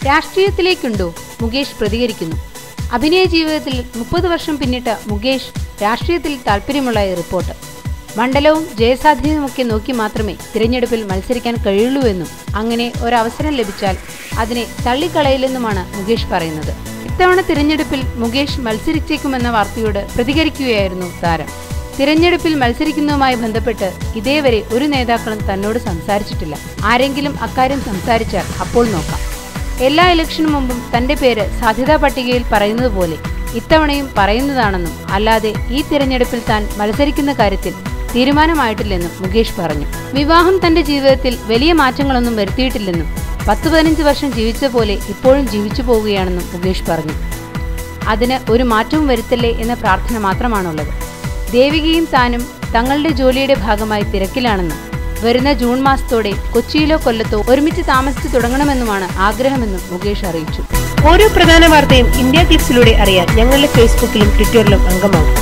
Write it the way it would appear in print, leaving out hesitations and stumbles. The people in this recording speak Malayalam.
രാഷ്ട്രീയത്തിലേക്കുണ്ടോ? മുകേഷ് പ്രതികരിക്കുന്നു. അഭിനയ ജീവിതത്തിൽ 30 വർഷം പിന്നിട്ട മുകേഷ് രാഷ്ട്രീയത്തിൽ താല്പര്യമുള്ള റിപ്പോർട്ട്. മണ്ഡലവും ജയസാധ്യതയുമൊക്കെ നോക്കി മാത്രമേ തിരഞ്ഞെടുപ്പിൽ മത്സരിക്കാൻ കഴിയുള്ളൂവെന്നും അങ്ങനെ ഒരവസരം ലഭിച്ചാൽ അതിനെ തള്ളിക്കളയില്ലെന്നുമാണ് മുകേഷ് പറയുന്നത്. ഇത്തവണ തിരഞ്ഞെടുപ്പിൽ മുകേഷ് മത്സരിച്ചേക്കുമെന്ന വാർത്തയോട് പ്രതികരിക്കുകയായിരുന്നു താരം. തിരഞ്ഞെടുപ്പിൽ മത്സരിക്കുന്നതുമായി ബന്ധപ്പെട്ട് ഇതേവരെ ഒരു നേതാക്കളും തന്നോട് സംസാരിച്ചിട്ടില്ല. ആരെങ്കിലും അക്കാര്യം സംസാരിച്ചാൽ അപ്പോൾ നോക്കാം. എല്ലാ ഇലക്ഷനു മുമ്പും തന്റെ പേര് സാധ്യതാ പട്ടികയിൽ പറയുന്നത് പോലെ ഇത്തവണയും പറയുന്നതാണെന്നും അല്ലാതെ ഈ തിരഞ്ഞെടുപ്പിൽ താൻ മത്സരിക്കുന്ന കാര്യത്തിൽ തീരുമാനമായിട്ടില്ലെന്നും മുകേഷ് പറഞ്ഞു. വിവാഹം തന്റെ ജീവിതത്തിൽ വലിയ മാറ്റങ്ങളൊന്നും വരുത്തിയിട്ടില്ലെന്നും 10-15 വർഷം ജീവിച്ച പോലെ ഇപ്പോഴും ജീവിച്ചു പോവുകയാണെന്നും മുകേഷ് പറഞ്ഞു. അതിന് ഒരു മാറ്റവും വരുത്തല്ലേ എന്ന പ്രാർത്ഥന മാത്രമാണുള്ളത്. ദേവികയും താനും തങ്ങളുടെ ജോലിയുടെ ഭാഗമായി തിരക്കിലാണെന്നും വരുന്ന ജൂൺ മാസത്തോടെ കൊച്ചിയിലോ കൊല്ലത്തോ ഒരുമിച്ച് താമസിച്ചു തുടങ്ങണമെന്നുമാണ് ആഗ്രഹമെന്നും മുകേഷ് അറിയിച്ചു. ഓരോ പ്രധാന വാർത്തയും ഇന്ത്യ ക്ലിക്സിലൂടെ അറിയാൻ ഞങ്ങളുടെ ഫേസ്ബുക്കിലും ട്വിറ്ററിലും അംഗമാകും.